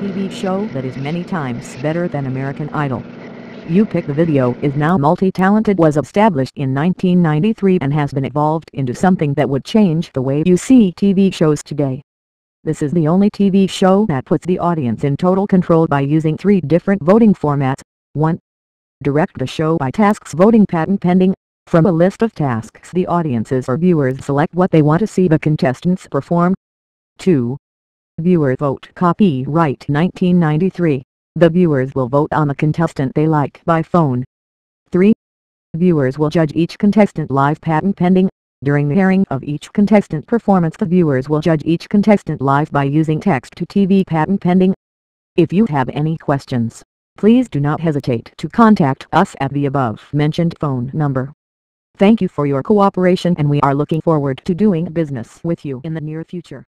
TV show that is many times better than American Idol. You Pick the Video is now multi-talented, was established in 1993 and has been evolved into something that would change the way you see TV shows today. This is the only TV show that puts the audience in total control by using 3 different voting formats. 1. Direct the show by tasks voting patent pending. From a list of tasks the audiences or viewers select what they want to see the contestants perform. 2. Viewer vote copyright 1993. The viewers will vote on the contestant they like by phone. 3. Viewers will judge each contestant live patent pending. During the airing of each contestant performance, the viewers will judge each contestant live by using text-to-TV patent pending. If you have any questions, please do not hesitate to contact us at the above-mentioned phone number. Thank you for your cooperation, and we are looking forward to doing business with you in the near future.